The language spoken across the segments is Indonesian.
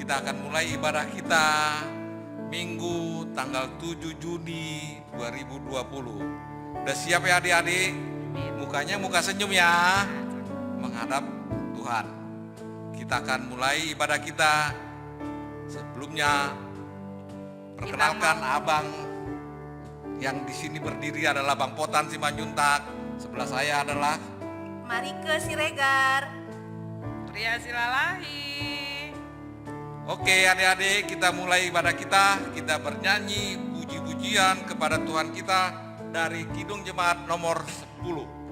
Kita akan mulai ibadah kita Minggu tanggal 7 Juni 2020. Udah siap ya adik-adik? Mukanya muka senyum ya, menghadap Tuhan. Kita akan mulai ibadah kita. Sebelumnya perkenalkan abang yang di sini berdiri adalah Bang Potan Simanjuntak. Sebelah saya adalah Marike Siregar, Pria Silalahi. Oke adik-adik, kita mulai ibadah kita. Kita bernyanyi puji-pujian kepada Tuhan kita dari Kidung Jemaat nomor 10.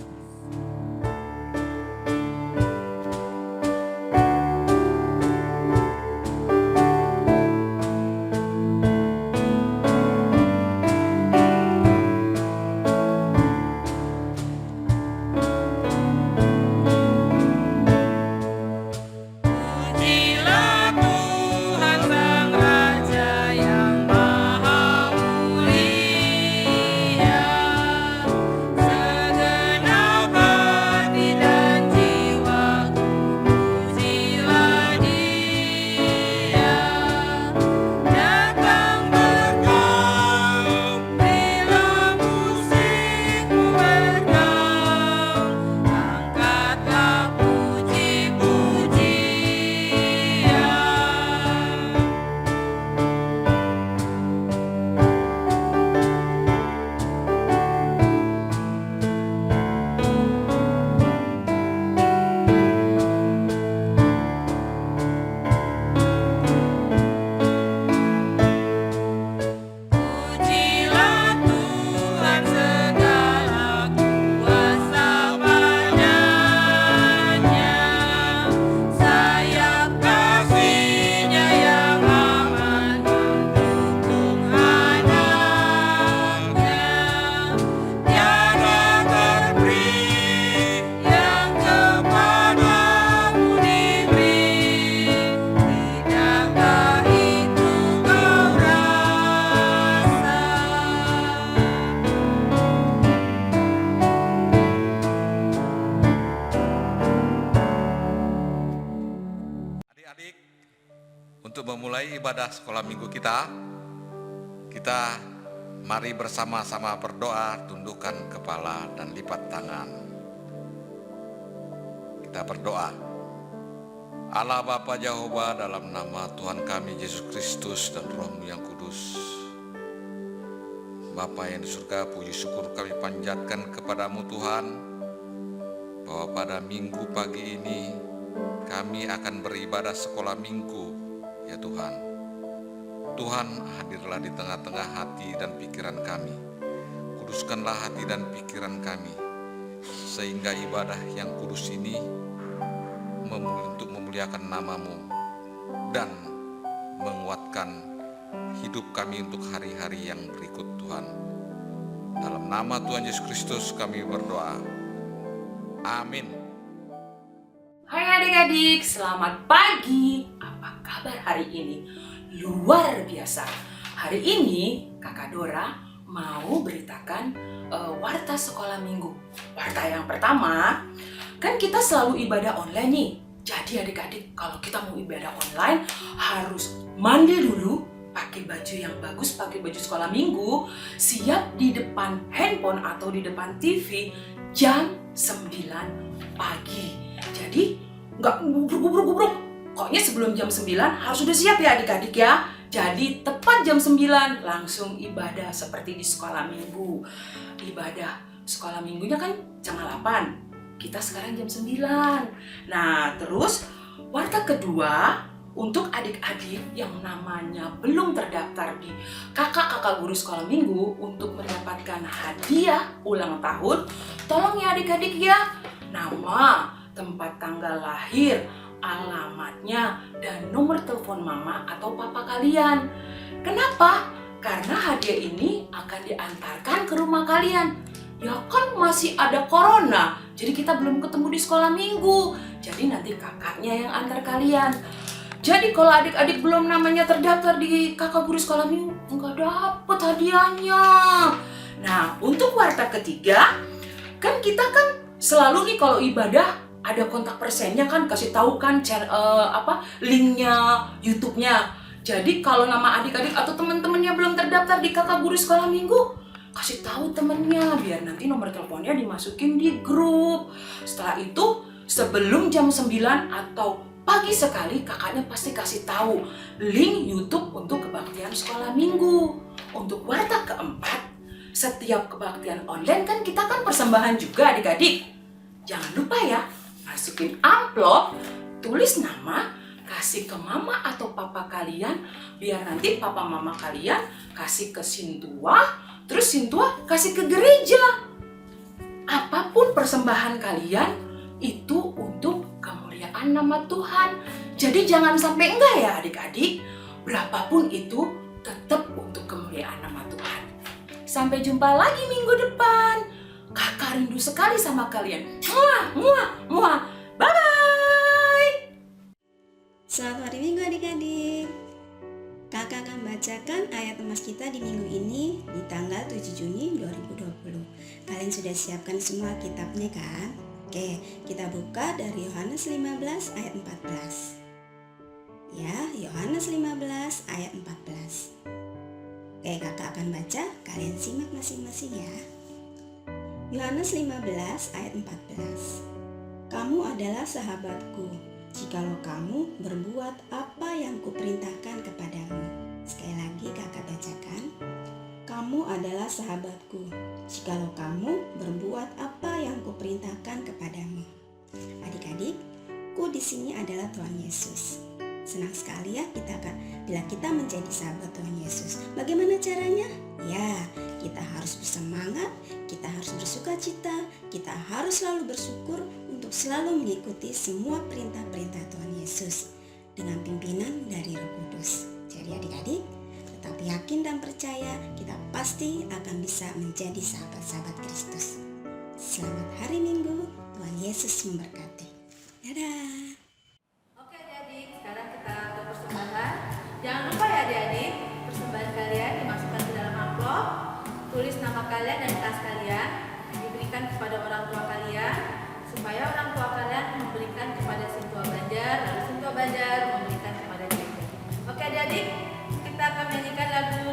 Untuk memulai ibadah sekolah minggu kita mari bersama-sama berdoa, tundukkan kepala dan lipat tangan. Kita berdoa. Allah Bapa Jehovah, dalam nama Tuhan kami Yesus Kristus dan Roh-Mu yang kudus, Bapa yang di surga, puji syukur kami panjatkan kepadamu Tuhan, bahwa pada minggu pagi ini kami akan beribadah sekolah minggu. Ya Tuhan, Tuhan hadirlah di tengah-tengah hati dan pikiran kami. Kuduskanlah hati dan pikiran kami, sehingga ibadah yang kudus ini untuk memuliakan nama-Mu dan menguatkan hidup kami untuk hari-hari yang berikut Tuhan. Dalam nama Tuhan Yesus Kristus kami berdoa. Amin. Hai adik-adik, selamat pagi. Apa kabar hari ini? Luar biasa. Hari ini Kakak Dora mau beritakan warta sekolah minggu. Warta yang pertama, kan kita selalu ibadah online nih. Jadi adik-adik, kalau kita mau ibadah online harus mandi dulu, pakai baju yang bagus, pakai baju sekolah minggu, siap di depan handphone atau di depan TV jam 9 pagi. Jadi nggak gubruk-gubruk. Pokoknya sebelum jam 9 harus sudah siap ya adik-adik ya. Jadi tepat jam 9 langsung ibadah seperti di sekolah minggu. Ibadah sekolah minggunya kan jam 8. Kita sekarang jam 9. Nah terus warta kedua untuk adik-adik yang namanya belum terdaftar di kakak-kakak guru sekolah minggu untuk mendapatkan hadiah ulang tahun. Tolong ya adik-adik ya, nama, tempat tanggal lahir, alamatnya, dan nomor telepon mama atau papa kalian. Kenapa? Karena hadiah ini akan diantarkan ke rumah kalian. Ya kan masih ada corona, jadi kita belum ketemu di sekolah minggu. Jadi nanti kakaknya yang antar kalian. Jadi kalau adik-adik belum namanya terdaftar di kakak guru sekolah minggu, nggak dapet hadiahnya. Nah, untuk warta ketiga, kan kita kan selalu nih kalau ibadah ada kontak personnya kan, kasih tahu kan linknya YouTube-nya. Jadi kalau nama adik-adik atau teman-temannya belum terdaftar di Kakak Guru Sekolah Minggu, kasih tahu temennya biar nanti nomor teleponnya dimasukin di grup. Setelah itu sebelum jam 9 atau pagi sekali kakaknya pasti kasih tahu link YouTube untuk kebaktian sekolah minggu. Untuk warta keempat, setiap kebaktian online kan kita kan persembahan juga adik-adik. Jangan lupa ya, masukin amplop, tulis nama, kasih ke mama atau papa kalian, biar nanti papa mama kalian kasih ke Sintua, terus Sintua kasih ke gereja. Apapun persembahan kalian itu untuk kemuliaan nama Tuhan. Jadi jangan sampai enggak ya adik-adik. Berapapun itu tetap untuk kemuliaan nama Tuhan. Sampai jumpa lagi minggu depan. Kakak rindu sekali sama kalian. Muah, muah, muah. Bye-bye. Selamat hari Minggu adik-adik. Kakak akan bacakan ayat emas kita di minggu ini di tanggal 7 Juni 2020. Kalian sudah siapkan semua kitabnya kan? Oke, kita buka dari Yohanes 15 ayat 14. Ya, Yohanes 15 ayat 14. Oke, kakak akan baca, kalian simak masing-masing ya. Yohanes 15 ayat 14. Kamu adalah sahabatku, jikalau kamu berbuat apa yang kuperintahkan kepadamu. Sekali lagi kakak bacakan. Kamu adalah sahabatku, jikalau kamu berbuat apa yang kuperintahkan kepadamu. Adik-adik, ku di sini adalah Tuhan Yesus. Senang sekali ya bila kita menjadi sahabat Tuhan Yesus. Bagaimana caranya? Ya, kita harus bersemangat, kita harus bersukacita, kita harus selalu bersyukur untuk selalu mengikuti semua perintah-perintah Tuhan Yesus dengan pimpinan dari Roh Kudus. Jadi adik-adik, tetap yakin dan percaya kita pasti akan bisa menjadi sahabat-sahabat Kristus. Selamat hari Minggu, Tuhan Yesus memberkati. Dadah. Oke adik-adik, sekarang kita ke persembahan. Jangan lupa ya adik-adik, persembahan kalian dimasukkan ke dalam amplop, tulis nama kalian dan tas kalian, diberikan kepada orang tua kalian, supaya orang tua kalian memberikan kepada Sintua Banjar, lalu Sintua Banjar memberikan kepada gereja. Oke adik-adik, kita akan menyanyikan lagu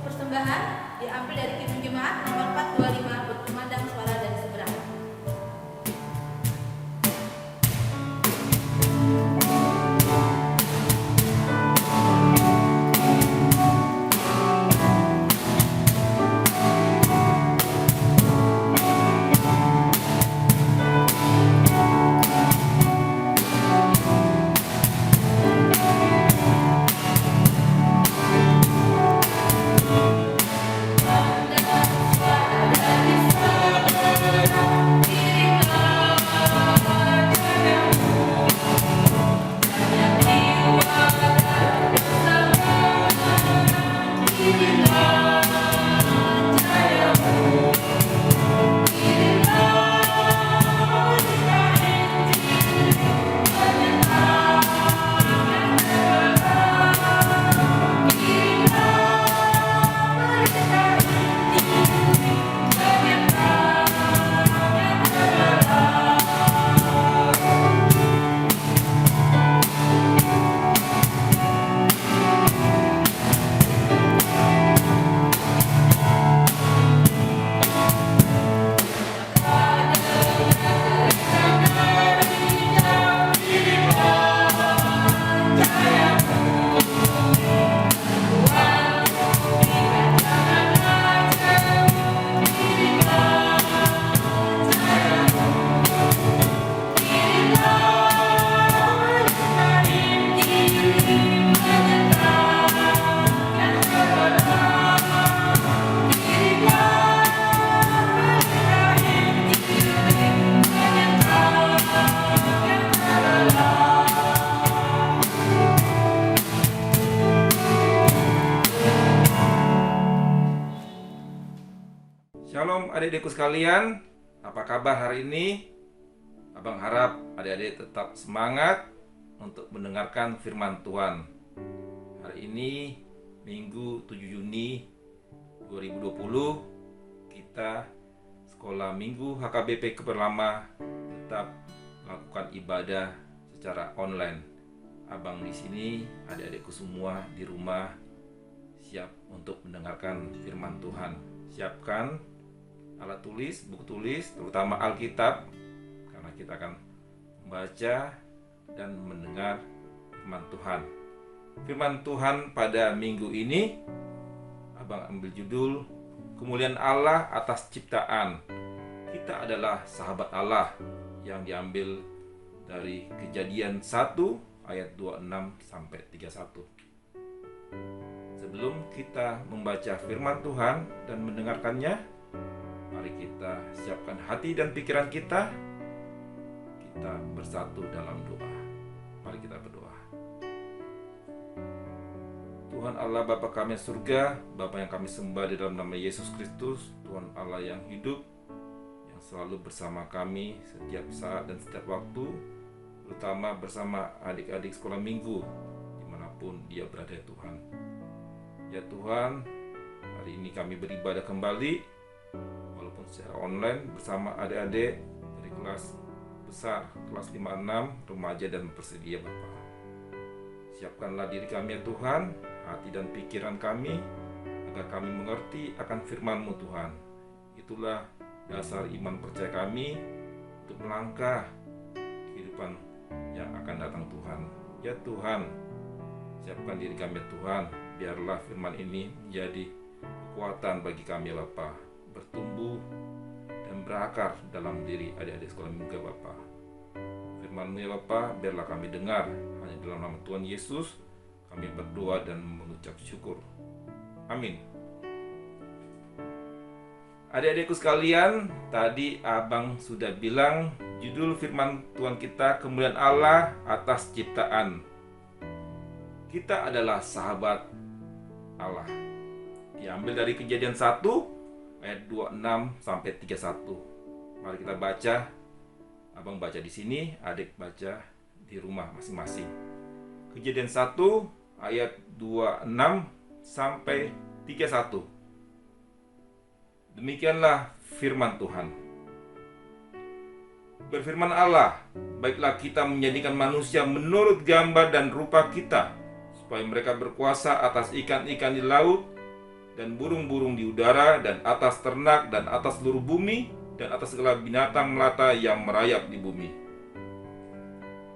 persembahan diambil dari Kidung Jemaat nomor 425, berkumandang suara dari seberang. Shalom adik-adikku sekalian, apa kabar hari ini? Abang harap adik-adik tetap semangat untuk mendengarkan firman Tuhan. Hari ini Minggu 7 Juni 2020, kita Sekolah Minggu HKBP Keperlama tetap melakukan ibadah secara online. Abang di sini, adik-adikku semua di rumah siap untuk mendengarkan firman Tuhan. Siapkan alat tulis, buku tulis, terutama Alkitab, karena kita akan membaca dan mendengar firman Tuhan. Firman Tuhan pada minggu ini, Abang ambil judul Kemuliaan Allah atas ciptaan. Kita adalah sahabat Allah, yang diambil dari Kejadian 1 ayat 26 sampai 31. Sebelum kita membaca firman Tuhan dan mendengarkannya, mari kita siapkan hati dan pikiran kita. Kita bersatu dalam doa. Mari kita berdoa. Tuhan Allah Bapa kami yang surga, Bapa yang kami sembah di dalam nama Yesus Kristus, Tuhan Allah yang hidup, yang selalu bersama kami setiap saat dan setiap waktu, terutama bersama adik-adik sekolah minggu, dimanapun dia berada Tuhan. Ya Tuhan, hari ini kami beribadah kembali, walaupun secara online bersama adik-adik dari kelas besar, kelas 5-6, remaja dan bersedia Bapa. Siapkanlah diri kami ya Tuhan, hati dan pikiran kami, agar kami mengerti akan firman-Mu Tuhan. Itulah dasar iman percaya kami untuk melangkah kehidupan yang akan datang Tuhan. Ya Tuhan, siapkan diri kami ya Tuhan, biarlah firman ini menjadi kekuatan bagi kami ya Bapa, bertumbuh dan berakar dalam diri adik-adik sekolah minggu Bapa. Firman-Mu ya Bapa, biarlah kami dengar, hanya dalam nama Tuhan Yesus kami berdoa dan mengucap syukur. Amin. Adik-adikku sekalian, tadi Abang sudah bilang judul firman Tuhan kita Kemuliaan Allah atas ciptaan. Kita adalah sahabat Allah. Diambil dari Kejadian 1 ayat 26 sampai 31. Mari kita baca. Abang baca di sini, adik baca di rumah masing-masing. Kejadian 1 ayat 26 sampai 31. Demikianlah firman Tuhan. Berfirman Allah, baiklah kita menjadikan manusia menurut gambar dan rupa kita, supaya mereka berkuasa atas ikan-ikan di laut, dan burung-burung di udara, dan atas ternak, dan atas seluruh bumi, dan atas segala binatang melata yang merayap di bumi.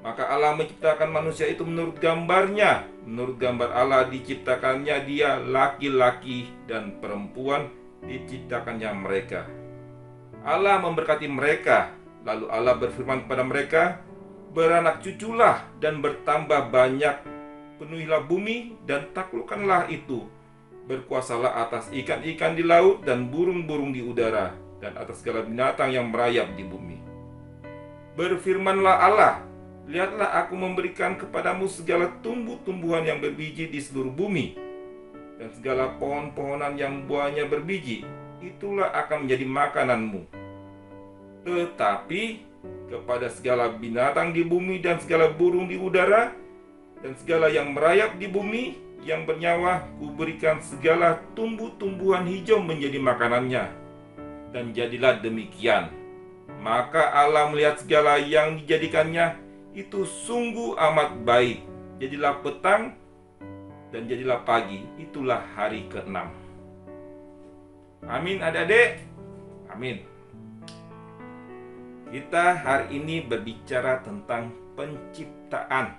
Maka Allah menciptakan manusia itu menurut gambarnya. Menurut gambar Allah diciptakannya dia, laki-laki dan perempuan diciptakannya mereka. Allah memberkati mereka. Lalu Allah berfirman kepada mereka, beranak cuculah dan bertambah banyak, penuhilah bumi dan taklukkanlah itu. Berkuasalah atas ikan-ikan di laut dan burung-burung di udara, dan atas segala binatang yang merayap di bumi. Berfirmanlah Allah, lihatlah aku memberikan kepadamu segala tumbuh-tumbuhan yang berbiji di seluruh bumi, dan segala pohon-pohonan yang buahnya berbiji, itulah akan menjadi makananmu. Tetapi kepada segala binatang di bumi dan segala burung di udara, dan segala yang merayap di bumi, yang bernyawa, kuberikan segala tumbuh-tumbuhan hijau menjadi makanannya. Dan jadilah demikian. Maka Allah melihat segala yang dijadikannya itu sungguh amat baik. Jadilah petang dan jadilah pagi. Itulah hari ke-6. Amin adik-adik. Amin. Kita hari ini berbicara tentang penciptaan.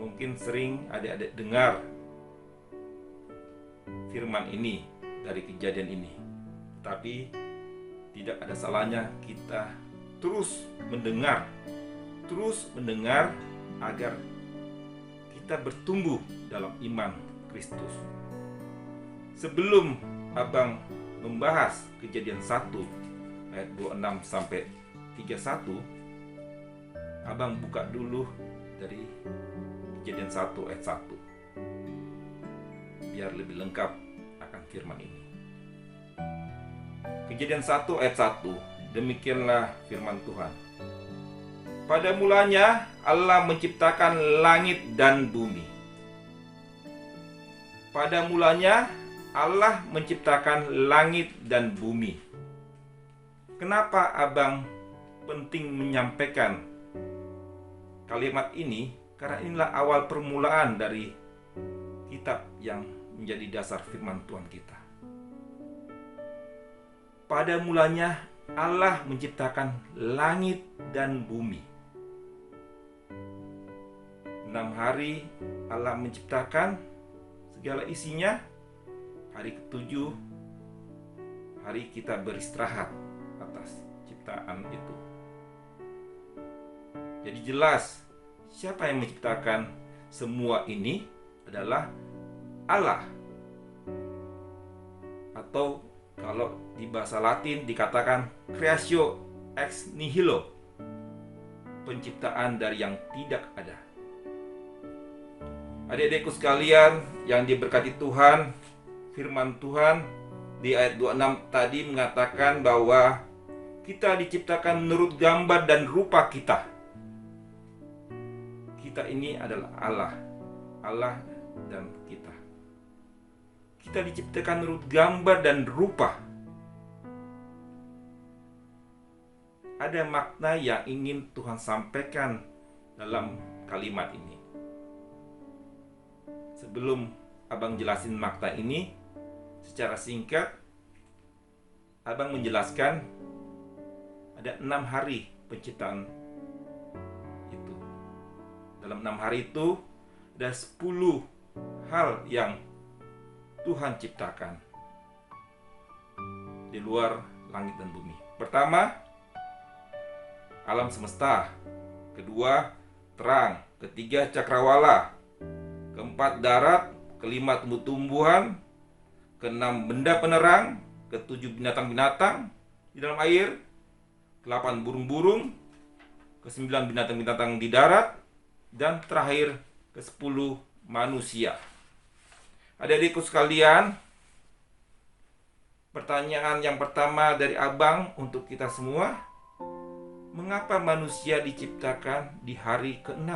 Mungkin sering adik-adik dengar firman ini dari kejadian ini. Tapi tidak ada salahnya kita terus mendengar agar kita bertumbuh dalam iman Kristus. Sebelum Abang membahas Kejadian 1 ayat 26 sampai 31, Abang buka dulu dari Kejadian 1 ayat 1 biar lebih lengkap akan firman ini. Kejadian 1 ayat 1, demikianlah firman Tuhan. Pada mulanya Allah menciptakan langit dan bumi. Pada mulanya Allah menciptakan langit dan bumi. Kenapa Abang penting menyampaikan kalimat ini karena inilah awal permulaan dari kitab yang menjadi dasar firman Tuhan kita. Pada mulanya Allah menciptakan langit dan bumi. 6 hari Allah menciptakan segala isinya. Hari ke-7 hari kita beristirahat atas ciptaan itu. Jadi jelas siapa yang menciptakan semua ini adalah Allah. Atau kalau di bahasa Latin dikatakan creatio ex nihilo, penciptaan dari yang tidak ada. Adik-adikku sekalian yang diberkati Tuhan, firman Tuhan di ayat 26 tadi mengatakan bahwa kita diciptakan menurut gambar dan rupa kita. Kita ini adalah Allah dan kita. Kita diciptakan menurut gambar dan rupa. Ada makna yang ingin Tuhan sampaikan dalam kalimat ini. Sebelum Abang jelasin makna ini, secara singkat, Abang menjelaskan ada 6 hari penciptaan itu. Dalam 6 hari itu, ada 10 hal yang Tuhan ciptakan di luar langit dan bumi. Pertama, alam semesta. Kedua, terang. Ketiga, cakrawala. Keempat, darat. Kelima, tumbuh-tumbuhan. Keenam, benda penerang. Ketujuh, binatang-binatang di dalam air. Ke-8, burung-burung. Ke-9, binatang-binatang di darat. Dan terakhir, ke-10, manusia. Adik-adikku sekalian, pertanyaan yang pertama dari Abang untuk kita semua, mengapa manusia diciptakan di hari ke-6?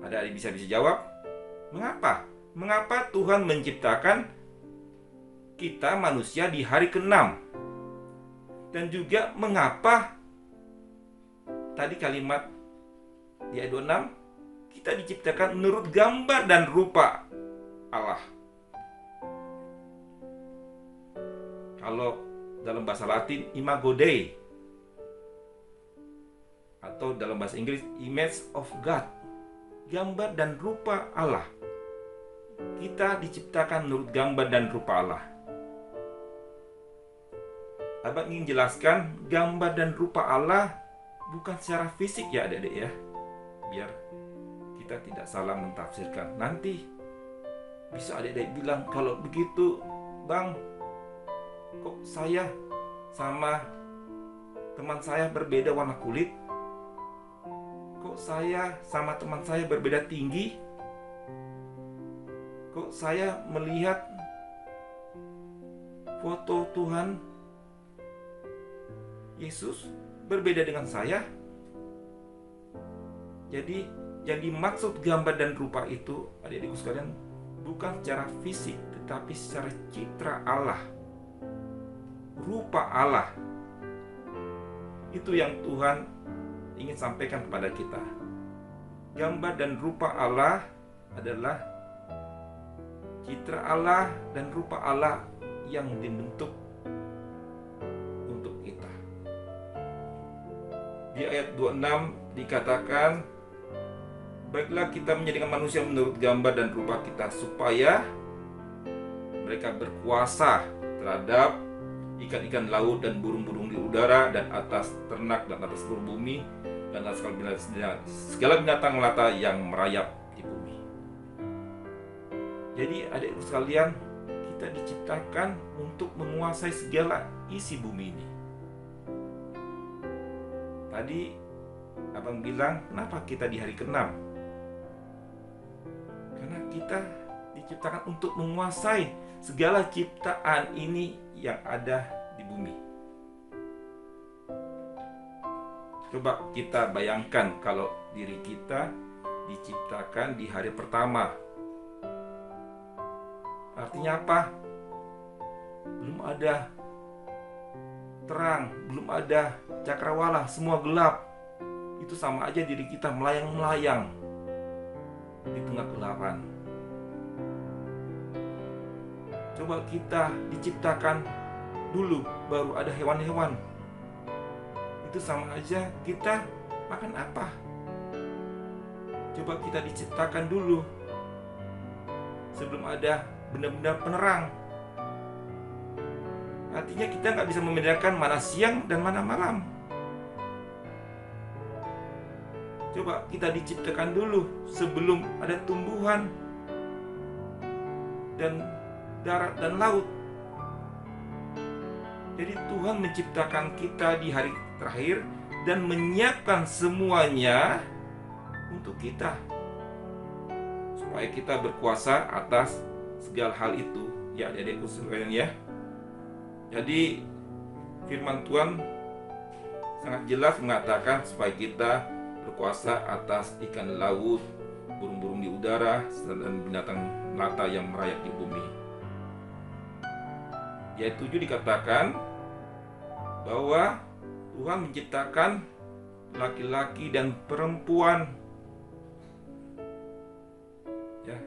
Ada adik bisa jawab? Mengapa? Mengapa Tuhan menciptakan kita manusia di hari ke-6? Dan juga mengapa tadi kalimat di ayat 26 kita diciptakan menurut gambar dan rupa Allah. Kalau dalam bahasa Latin imago Dei, atau dalam bahasa Inggris image of God, gambar dan rupa Allah. Kita diciptakan menurut gambar dan rupa Allah. Abang ingin jelaskan gambar dan rupa Allah bukan secara fisik ya adik-adik ya, biar kita tidak salah mentafsirkan. Nanti bisa adik-adik bilang, kalau begitu Bang, kok saya sama teman saya berbeda warna kulit? Kok saya sama teman saya berbeda tinggi? Kok saya melihat foto Tuhan Yesus berbeda dengan saya? Jadi yang dimaksud gambar dan rupa itu, adik-adikku sekalian, bukan secara fisik, tetapi secara citra Allah, rupa Allah. Itu yang Tuhan ingin sampaikan kepada kita. Gambar dan rupa Allah adalah citra Allah dan rupa Allah yang dibentuk untuk kita. Di ayat 26 dikatakan, baiklah kita menjadikan manusia menurut gambar dan rupa kita, supaya mereka berkuasa terhadap ikan-ikan laut dan burung-burung di udara, dan atas ternak dan atas seluruh bumi, dan atas segala binatang melata yang merayap di bumi. Jadi adik-adik sekalian, kita diciptakan untuk menguasai segala isi bumi ini. Tadi Abang bilang, kenapa kita di hari ke-6? Karena kita diciptakan untuk menguasai segala ciptaan ini yang ada di bumi. Coba kita bayangkan kalau diri kita diciptakan di hari pertama. Artinya apa? Belum ada terang, belum ada cakrawala, semua gelap. Itu sama aja diri kita melayang-melayang di tengah kegelapan. Coba kita diciptakan dulu, baru ada hewan-hewan. Itu sama aja kita makan apa? Coba kita diciptakan dulu sebelum ada benda-benda penerang. Artinya kita nggak bisa membedakan mana siang dan mana malam. Coba kita diciptakan dulu sebelum ada tumbuhan dan darat dan laut. Jadi Tuhan menciptakan kita di hari terakhir dan menyiapkan semuanya untuk kita, supaya kita berkuasa atas segala hal itu. Ya, adik-adikku sekalian ya. Jadi firman Tuhan sangat jelas mengatakan supaya kita berkuasa atas ikan laut, burung-burung di udara, dan binatang melata yang merayap di bumi. Di ayat 7 dikatakan bahwa Tuhan menciptakan laki-laki dan perempuan. Ya.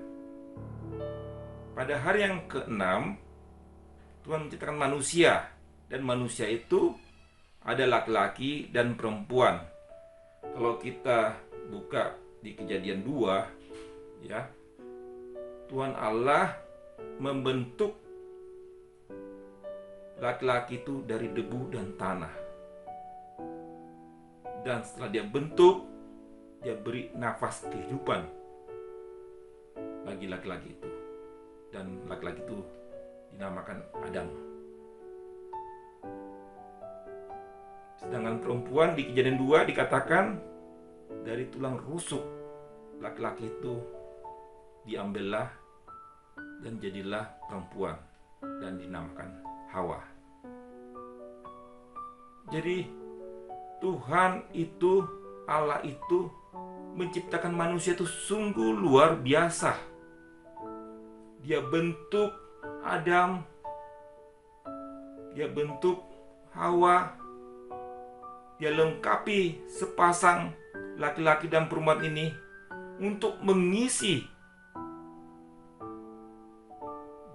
Pada hari yang ke-6 Tuhan menciptakan manusia, dan manusia itu ada laki-laki dan perempuan. Kalau kita buka di Kejadian 2, ya, Tuhan Allah membentuk laki-laki itu dari debu dan tanah. Dan setelah dia bentuk, dia beri nafas kehidupan bagi laki-laki itu. Dan laki-laki itu dinamakan Adam. Sedangkan perempuan di Kejadian 2 dikatakan dari tulang rusuk laki-laki itu diambillah dan jadilah perempuan dan dinamakan Hawa. Jadi Tuhan itu, Allah itu menciptakan manusia itu sungguh luar biasa. Dia bentuk Adam, dia bentuk Hawa, dia lengkapi sepasang laki-laki dan perempuan ini untuk mengisi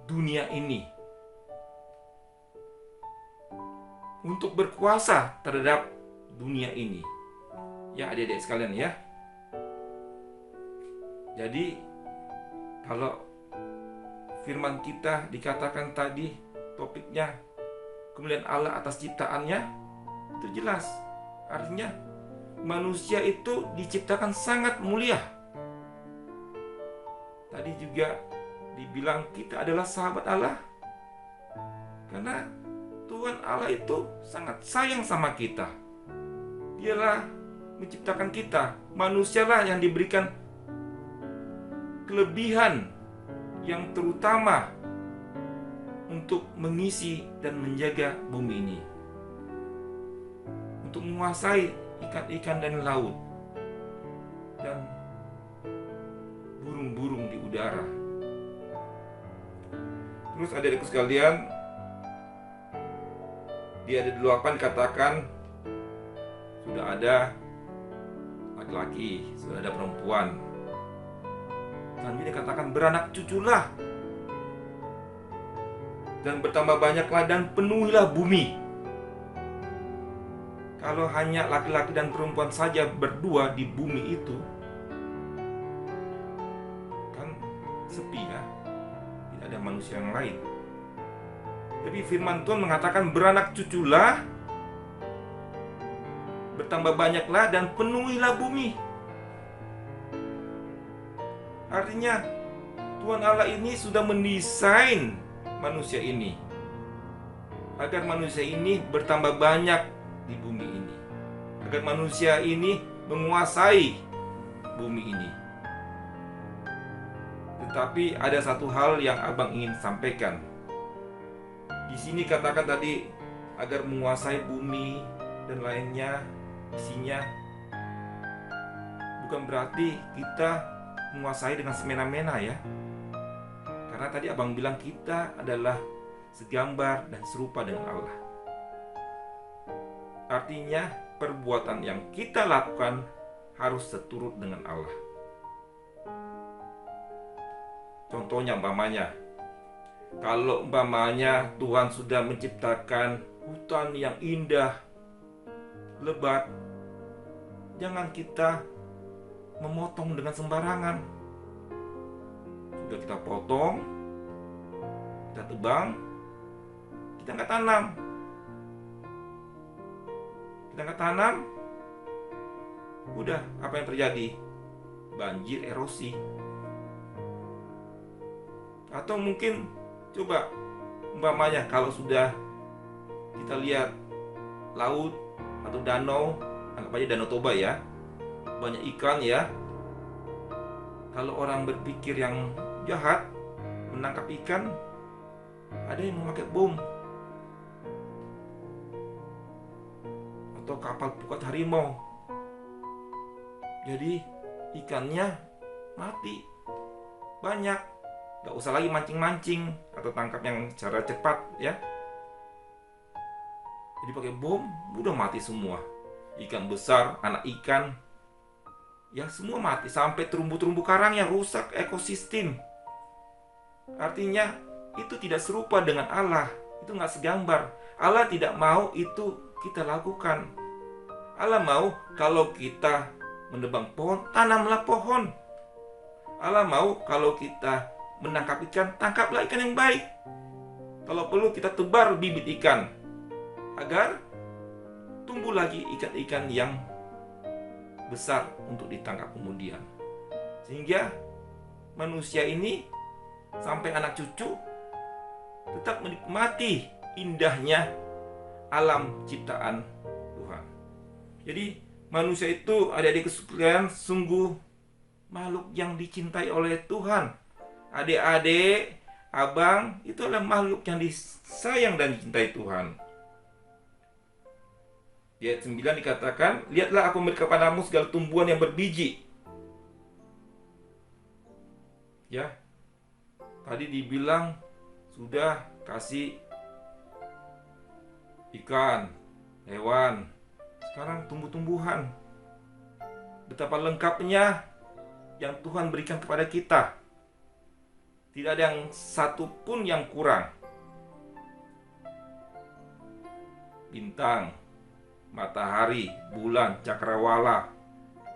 dunia ini, untuk berkuasa terhadap dunia ini. Ya, adik-adik sekalian ya. Jadi kalau firman kita dikatakan tadi topiknya kemuliaan Allah atas ciptaannya, itu jelas. Artinya manusia itu diciptakan sangat mulia. Tadi juga dibilang kita adalah sahabat Allah, karena Tuhan Allah itu sangat sayang sama kita. Dialah menciptakan kita. Manusialah yang diberikan kelebihan yang terutama untuk mengisi dan menjaga bumi ini, untuk menguasai ikan-ikan dan laut dan burung-burung di udara. Terus adik-adikku sekalian, di ayat 8 dikatakan sudah ada laki-laki, sudah ada perempuan. Selanjutnya dikatakan beranak cuculah dan bertambah banyaklah dan penuhilah bumi. Kalau hanya laki-laki dan perempuan saja berdua di bumi itu, kan sepi ya, tidak ada manusia yang lain. Tapi firman Tuhan mengatakan beranak cuculah, bertambah banyaklah dan penuhilah bumi. Artinya Tuhan Allah ini sudah mendesain manusia ini agar manusia ini bertambah banyak di bumi ini, agar manusia ini menguasai bumi ini. Tetapi ada satu hal yang abang ingin sampaikan. Di sini katakan tadi agar menguasai bumi dan lainnya, isinya, bukan berarti kita menguasai dengan semena-mena ya. Karena tadi abang bilang kita adalah segambar dan serupa dengan Allah. Artinya perbuatan yang kita lakukan harus seturut dengan Allah. Contohnya umpamanya, kalau umpamanya Tuhan sudah menciptakan hutan yang indah, lebat, jangan kita memotong dengan sembarangan. Sudah kita potong, kita tebang, kita nggak tanam. Udah, apa yang terjadi? Banjir, erosi. Atau mungkin coba umpamanya kalau sudah kita lihat laut atau danau, anggap aja Danau Toba ya, banyak ikan ya. Kalau orang berpikir yang jahat menangkap ikan, ada yang memakai bom atau kapal pukat harimau. Jadi ikannya mati banyak. Gak usah lagi mancing-mancing atau tangkap yang secara cepat ya. Jadi pakai bom udah mati semua. Ikan besar, anak ikan, ya semua mati. Sampai terumbu-terumbu karang yang rusak ekosistem. Artinya itu tidak serupa dengan Allah. Itu gak segambar. Allah tidak mau itu kita lakukan. Allah mau kalau kita menebang pohon, tanamlah pohon. Allah mau kalau kita menangkap ikan, tangkaplah ikan yang baik. Kalau perlu kita tebar bibit ikan agar tumbuh lagi ikan-ikan yang besar untuk ditangkap kemudian. Sehingga manusia ini sampai anak cucu tetap menikmati indahnya alam ciptaan Tuhan. Jadi manusia itu, adik-adik sekalian, sungguh makhluk yang dicintai oleh Tuhan. Adik-adik, abang, itu adalah makhluk yang disayang dan dicintai Tuhan. Di ayat 9 dikatakan, lihatlah aku memberi kepadamu segala tumbuhan yang berbiji. Ya, tadi dibilang sudah kasih ikan, hewan, sekarang tumbuh-tumbuhan. Betapa lengkapnya yang Tuhan berikan kepada kita. Tidak ada yang satu pun yang kurang. Bintang, matahari, bulan, cakrawala,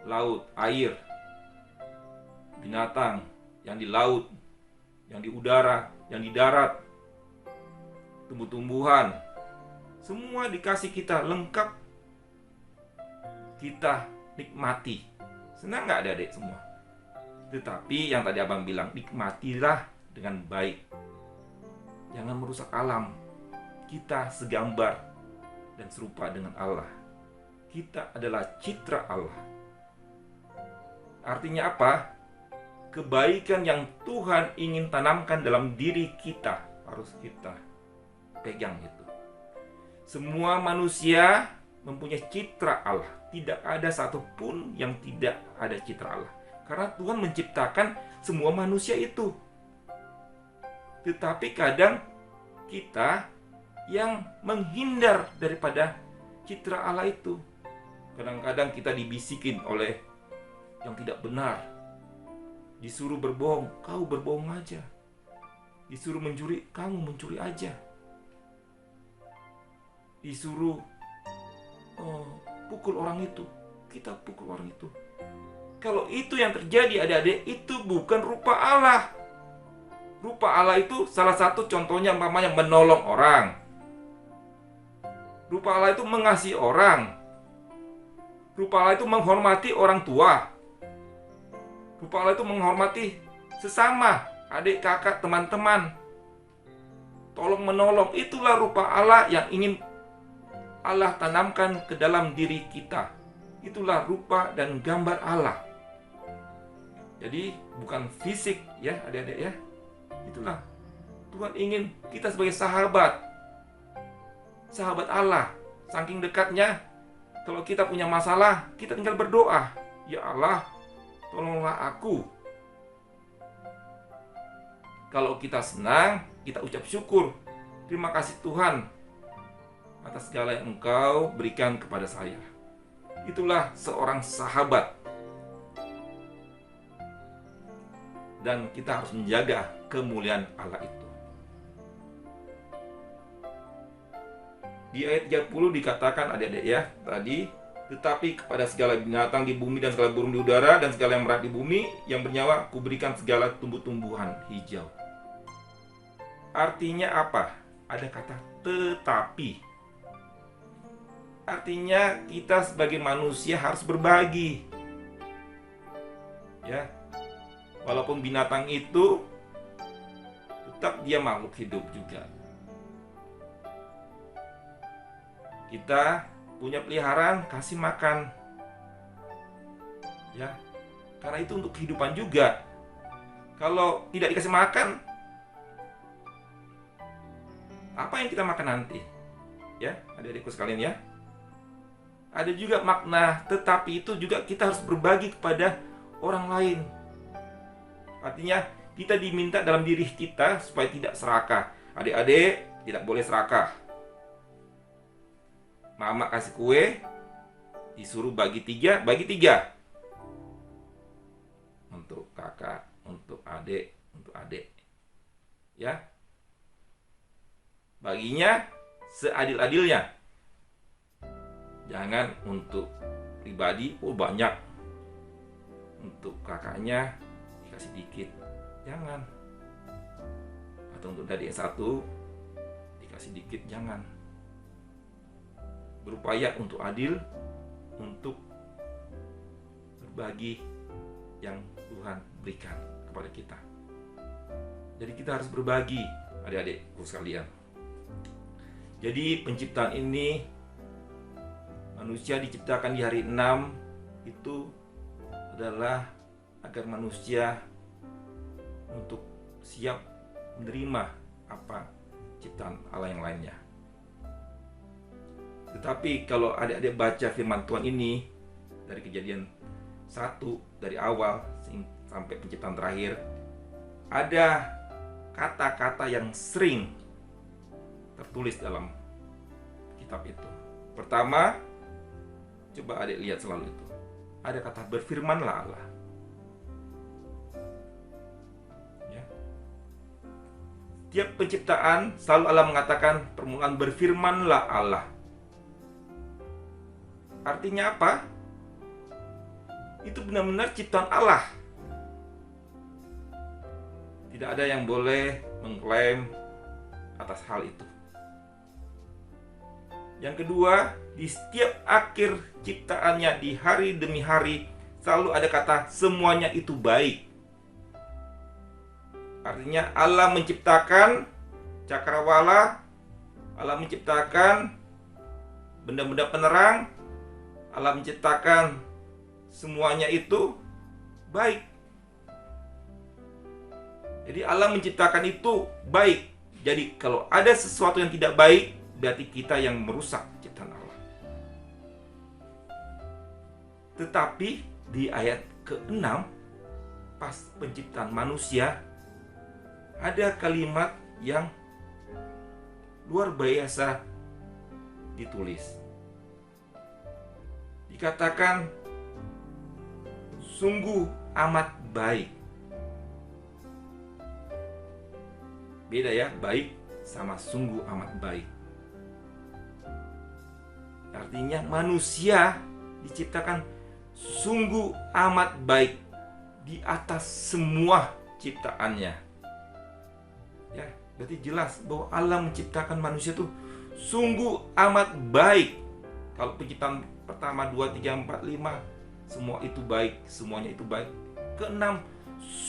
laut, air, binatang yang di laut, yang di udara, yang di darat, tumbuh-tumbuhan, semua dikasih kita lengkap. Kita nikmati. Senang nggak adik-adik semua? Tetapi yang tadi abang bilang, nikmatilah dengan baik. Jangan merusak alam. Kita segambar dan serupa dengan Allah. Kita adalah citra Allah. Artinya apa? Kebaikan yang Tuhan ingin tanamkan dalam diri kita harus kita pegang itu. Semua manusia mempunyai citra Allah. Tidak ada satupun yang tidak ada citra Allah. Karena Tuhan menciptakan semua manusia itu. Tetapi kadang kita yang menghindar daripada citra Allah itu. Kadang-kadang kita dibisikin oleh yang tidak benar. Disuruh berbohong, kau berbohong aja. Disuruh mencuri, kamu mencuri aja. Disuruh pukul orang itu, kita pukul orang itu. Kalau itu yang terjadi adik-adik, itu bukan rupa Allah. Rupa Allah itu salah satu contohnya umpamanya menolong orang. Rupa Allah itu mengasihi orang. Rupa Allah itu menghormati orang tua. Rupa Allah itu menghormati sesama, adik, kakak, teman-teman. Tolong menolong, itulah rupa Allah yang ingin Allah tanamkan ke dalam diri kita. Itulah rupa dan gambar Allah. Jadi bukan fisik ya adik-adik ya. Itulah Tuhan ingin kita sebagai sahabat. Sahabat Allah. Saking dekatnya, kalau kita punya masalah, kita tinggal berdoa. Ya Allah, tolonglah aku. Kalau kita senang, kita ucap syukur. Terima kasih Tuhan. atas segala yang engkau berikan kepada saya. Itulah seorang sahabat. Dan kita harus menjaga kemuliaan Allah itu. Di ayat 30 dikatakan adik-adik ya tadi, tetapi kepada segala binatang di bumi dan segala burung di udara dan segala yang merat di bumi yang bernyawa, kuberikan segala tumbuh-tumbuhan hijau. Artinya apa? Ada kata tetapi. Artinya kita sebagai manusia harus berbagi. Ya. Walaupun binatang itu tetap dia makhluk hidup juga. Kita punya peliharaan, kasih makan. Ya. Karena itu untuk kehidupan juga. Kalau tidak dikasih makan, apa yang kita makan nanti? Ya, adik-adikku sekalian ya. Ada juga makna, tetapi itu juga kita harus berbagi kepada orang lain. Artinya kita diminta dalam diri kita supaya tidak serakah. Adik-adik tidak boleh serakah. Mama kasih kue, disuruh bagi tiga. Untuk kakak, untuk adik. Ya. Baginya seadil-adilnya. Jangan untuk pribadi, banyak. Untuk kakaknya dikasih dikit. Jangan. Atau untuk adik satu dikasih dikit, jangan. Berupaya untuk adil, untuk berbagi yang Tuhan berikan kepada kita. Jadi kita harus berbagi, adik-adikku sekalian. Jadi penciptaan ini, manusia diciptakan di hari 6 itu adalah agar manusia untuk siap menerima apa ciptaan Allah yang lainnya. Tetapi kalau adik-adik baca firman Tuhan ini dari Kejadian 1 dari awal sampai penciptaan terakhir, ada kata-kata yang sering tertulis dalam kitab itu. Pertama, coba adik lihat selalu itu. Ada kata berfirmanlah Allah. Ya. Tiap penciptaan selalu Allah mengatakan permulaan berfirmanlah Allah. Artinya apa? Itu benar-benar ciptaan Allah. Tidak ada yang boleh mengklaim atas hal itu. Yang kedua, di setiap akhir ciptaannya di hari demi hari selalu ada kata semuanya itu baik. Artinya Allah menciptakan cakrawala, Allah menciptakan benda-benda penerang, Allah menciptakan semuanya itu baik. Jadi Allah menciptakan itu baik. Jadi kalau ada sesuatu yang tidak baik, berarti kita yang merusak ciptaan Allah. Tetapi di ayat ke-6 pas penciptaan manusia ada kalimat yang luar biasa ditulis. Dikatakan sungguh amat baik. Beda ya, baik sama sungguh amat baik. Artinya manusia diciptakan sungguh amat baik di atas semua ciptaannya. Ya, berarti jelas bahwa Allah menciptakan manusia itu sungguh amat baik. Kalau penciptaan pertama 2, 3, 4, 5 semua itu baik, semuanya itu baik. Keenam,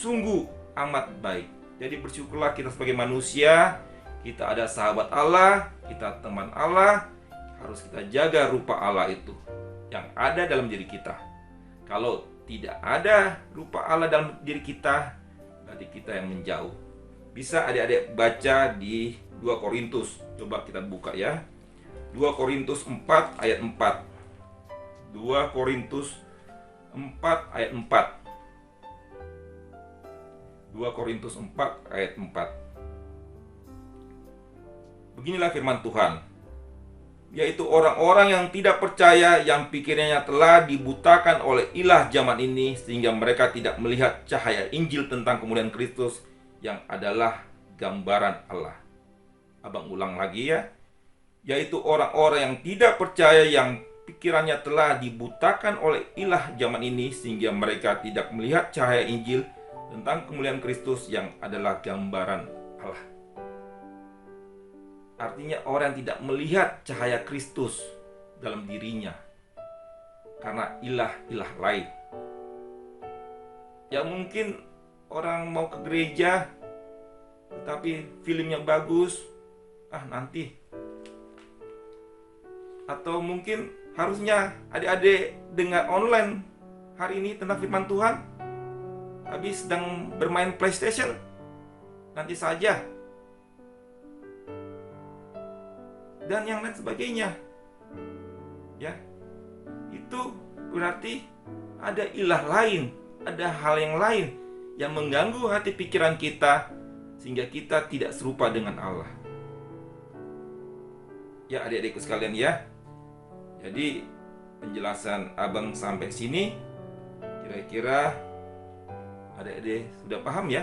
sungguh amat baik. Jadi bersyukurlah kita sebagai manusia, kita ada sahabat Allah, kita teman Allah. Harus kita jaga rupa Allah itu yang ada dalam diri kita. Kalau tidak ada rupa Allah dalam diri kita, berarti kita yang menjauh. Bisa adik-adik baca di 2 Korintus. Coba kita buka ya. 2 Korintus 4 ayat 4. 2 Korintus 4 ayat 4. 2 Korintus 4 ayat 4. Beginilah firman Tuhan. yaitu orang-orang yang tidak percaya, yang pikirannya telah dibutakan oleh ilah zaman ini, sehingga mereka tidak melihat cahaya Injil tentang kemuliaan Kristus yang adalah gambaran Allah. Abang ulang lagi ya, yaitu orang-orang yang tidak percaya, yang pikirannya telah dibutakan oleh ilah zaman ini, sehingga mereka tidak melihat cahaya Injil tentang kemuliaan Kristus yang adalah gambaran Allah. Artinya orang yang tidak melihat cahaya Kristus dalam dirinya karena ilah-ilah lain. Ya mungkin orang mau ke gereja tetapi filmnya bagus, nanti. Atau mungkin harusnya adik-adik dengar online hari ini tentang firman Tuhan, habis sedang bermain PlayStation, nanti saja. Dan yang lain sebagainya. Ya. Itu berarti ada ilah lain, ada hal yang lain yang mengganggu hati pikiran kita sehingga kita tidak serupa dengan Allah. Ya adik-adikku sekalian ya. Jadi penjelasan abang sampai sini kira-kira adik-adik sudah paham ya?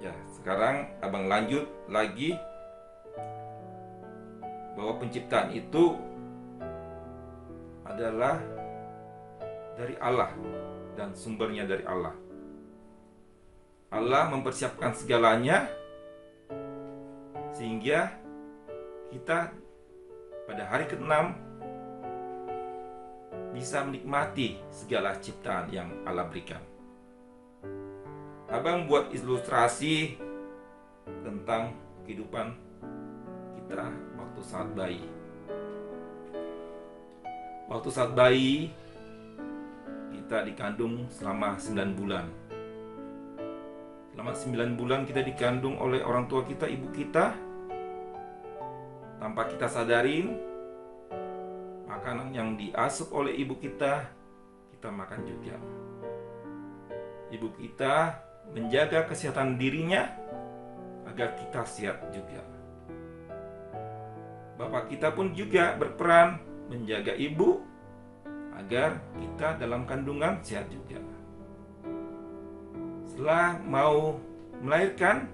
Ya, sekarang abang lanjut lagi bahwa penciptaan itu adalah dari Allah dan sumbernya dari Allah. Allah mempersiapkan segalanya sehingga kita pada hari ke-6 bisa menikmati segala ciptaan yang Allah berikan. Abang buat ilustrasi tentang kehidupan kita waktu saat bayi. Waktu saat bayi kita dikandung selama 9 bulan. Selama 9 bulan kita dikandung oleh orang tua kita, ibu kita. Tanpa kita sadarin, makanan yang diasup oleh ibu kita makan juga. Ibu kita menjaga kesehatan dirinya agar kita sehat juga. Bapak kita pun juga berperan menjaga ibu agar kita dalam kandungan sehat juga. Setelah mau melahirkan,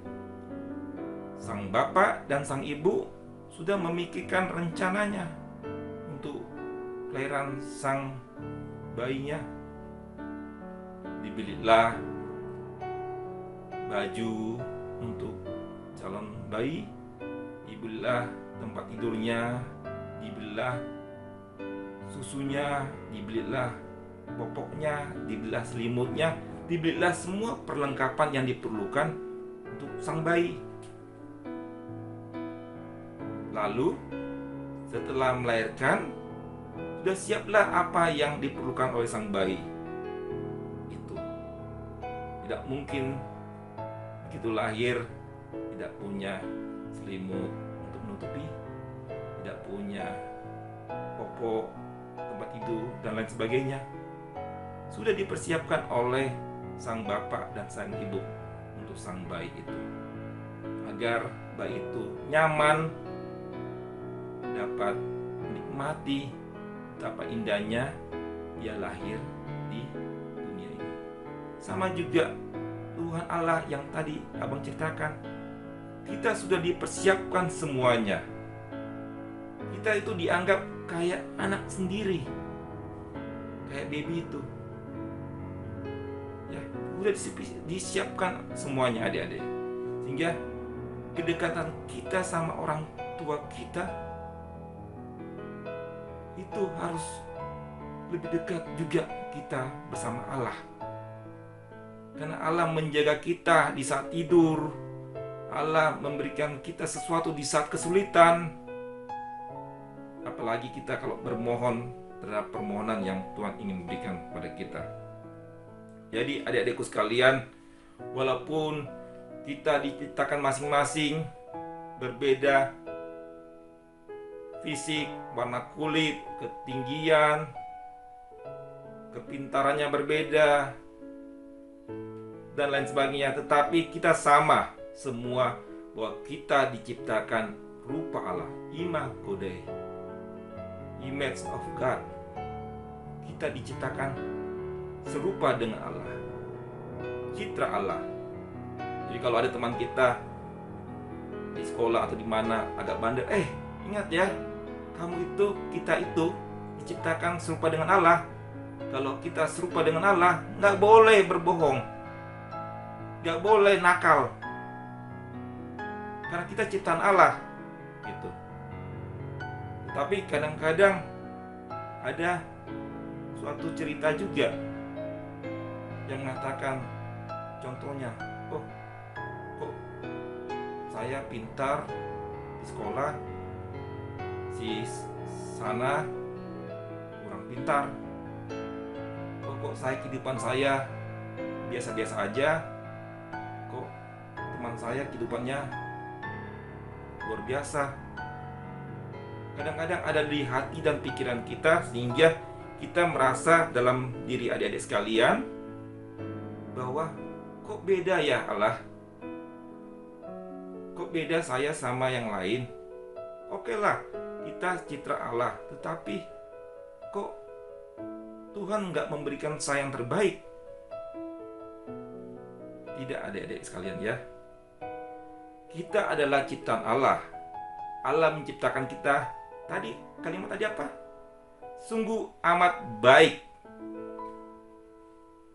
sang bapak dan sang ibu sudah memikirkan rencananya untuk kelahiran sang bayinya. Dibelilah baju untuk calon bayi, dibelilah tempat tidurnya, dibelilah susunya, dibelilah popoknya, dibelilah selimutnya, dibelilah semua perlengkapan yang diperlukan untuk sang bayi. Lalu setelah melahirkan, sudah siaplah apa yang diperlukan oleh sang bayi. Itu tidak mungkin begitu lahir tidak punya selimut untuk menutupi, tidak punya popok, tempat tidur, dan lain sebagainya. Sudah dipersiapkan oleh sang bapak dan sang ibu untuk sang bayi itu, agar bayi itu nyaman, dapat menikmati betapa indahnya dia lahir di dunia ini. Sama juga Tuhan Allah yang tadi abang ceritakan, kita sudah dipersiapkan semuanya. Kita itu dianggap kayak anak sendiri, kayak baby itu. Ya, sudah disiapkan semuanya adik-adik. Sehingga kedekatan kita sama orang tua kita itu harus lebih dekat juga kita bersama Allah. Karena Allah menjaga kita di saat tidur. Allah memberikan kita sesuatu di saat kesulitan. Apalagi kita kalau bermohon terhadap permohonan yang Tuhan ingin berikan pada kita. Jadi adik-adikku sekalian, walaupun kita diciptakan masing-masing berbeda fisik, warna kulit, ketinggian, kepintarannya berbeda, dan lain sebagainya, tetapi kita sama semua, bahwa kita diciptakan rupa Allah, imago Dei, image of God. Kita diciptakan serupa dengan Allah, citra Allah. Jadi kalau ada teman kita di sekolah atau di mana agak bandel, ingat ya, kita itu diciptakan serupa dengan Allah. Kalau kita serupa dengan Allah, nggak boleh berbohong, nggak boleh nakal, karena kita ciptaan Allah gitu. Tapi kadang-kadang ada suatu cerita juga yang mengatakan, contohnya, kok saya pintar di sekolah, si sana kurang pintar. Kok saya, kehidupan saya biasa-biasa aja, kok teman saya kehidupannya luar biasa. Kadang-kadang ada di hati dan pikiran kita, sehingga kita merasa dalam diri adik-adik sekalian bahwa kok beda ya Allah, kok beda saya sama yang lain. Oke lah, kita citra Allah, tetapi kok Tuhan nggak memberikan saya yang terbaik? Tidak, adik-adik sekalian ya. Kita adalah ciptaan Allah. Allah menciptakan kita. Tadi, kalimat tadi apa? Sungguh amat baik.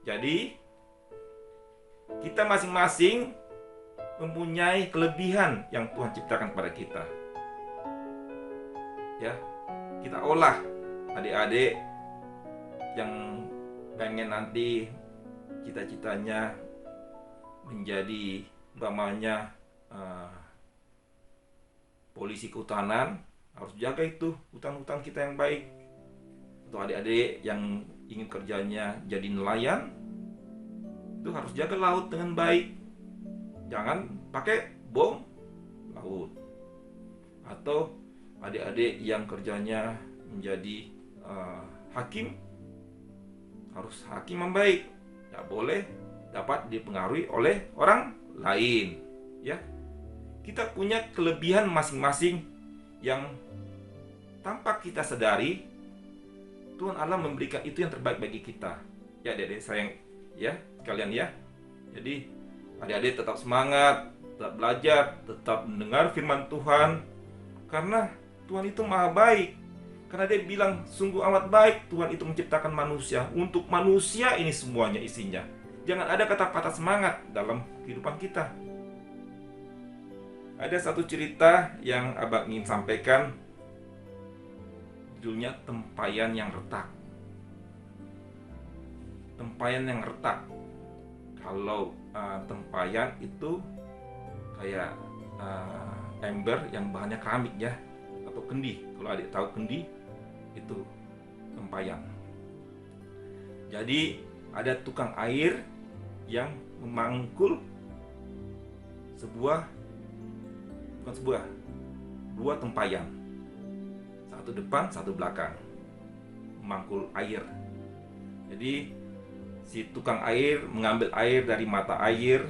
Jadi, kita masing-masing mempunyai kelebihan yang Tuhan ciptakan kepada kita. Ya, kita olah adik-adik yang pengen nanti cita-citanya menjadi umpamanya polisi kehutanan, harus jaga itu hutan-hutan kita yang baik. Atau adik-adik yang ingin kerjanya jadi nelayan, itu harus jaga laut dengan baik, jangan pakai bom laut. Atau adik-adik yang kerjanya menjadi hakim, harus hakim yang baik, tidak boleh dapat dipengaruhi oleh orang lain. Ya, kita punya kelebihan masing-masing yang tanpa kita sadari Tuhan Allah memberikan itu yang terbaik bagi kita. Ya adik-adik sayang ya sekalian ya. Jadi adik-adik tetap semangat, tetap belajar, tetap mendengar firman Tuhan, karena Tuhan itu maha baik. Karena dia bilang sungguh amat baik Tuhan itu menciptakan manusia. Untuk manusia ini semuanya isinya. Jangan ada kata-kata semangat dalam kehidupan kita. Ada satu cerita yang abang ingin sampaikan, judulnya Tempayan yang Retak. Tempayan yang retak. Kalau tempayan itu kayak ember yang bahannya keramik ya, atau kendi. Kalau adik tahu kendi, itu tempayan. Jadi ada tukang air yang memangkul dua tempayan, satu depan satu belakang, memangkul air. Jadi si tukang air mengambil air dari mata air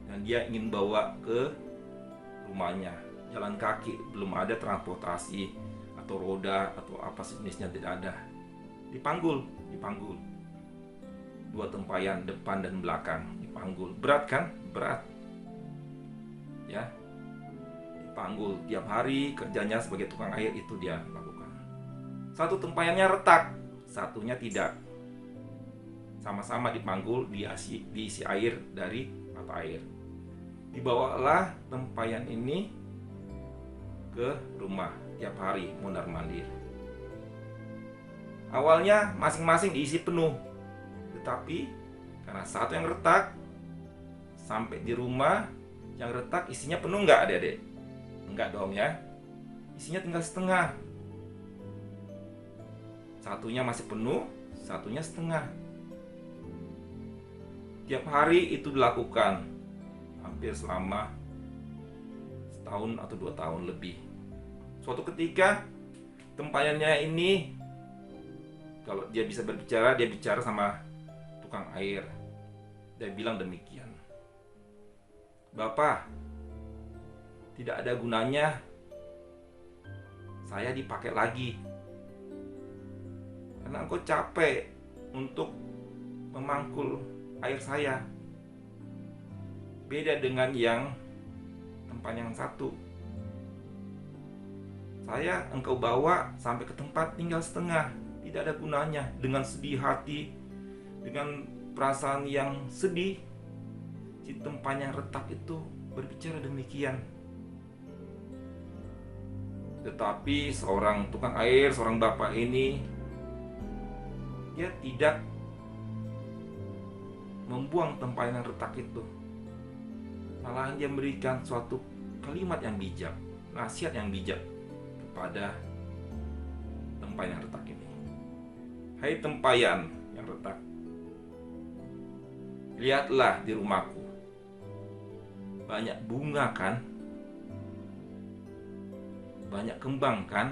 dan dia ingin bawa ke rumahnya. Jalan kaki, belum ada transportasi atau roda atau apa jenisnya, tidak ada. Dipanggul. Dua tempayan depan dan belakang dipanggul. Berat kan? Berat. Ya. Dipanggul tiap hari, kerjanya sebagai tukang air itu dia lakukan. Satu tempayannya retak, satunya tidak. Sama-sama dipanggul, diisi air dari mata air. Dibawalah tempayan ini ke rumah tiap hari mondar-mandir. Awalnya masing-masing diisi penuh, tetapi karena satu yang retak, sampai di rumah yang retak isinya penuh nggak adik-adik? Enggak dong ya, isinya tinggal setengah. Satunya masih penuh, satunya setengah. Tiap hari itu dilakukan hampir selama setahun atau 2 tahun lebih. Suatu ketika tempayannya ini, kalau dia bisa berbicara, dia bicara sama tukang air. Dia bilang demikian, "Bapak, tidak ada gunanya saya dipakai lagi. Karena engkau capek untuk memangkul air saya. Beda dengan yang tempat yang satu. Saya engkau bawa sampai ke tempat tinggal setengah. Tidak ada gunanya. Dengan sedih hati, dengan perasaan yang sedih, si tempat yang retak itu berbicara demikian. Tetapi seorang tukang air, seorang bapak ini, dia tidak membuang tempat yang retak itu. Malahan dia memberikan suatu kalimat yang bijak, nasihat yang bijak kepada tempayan yang retak ini. Hai tempayan yang retak, lihatlah di rumahku, banyak bunga kan, banyak kembang kan.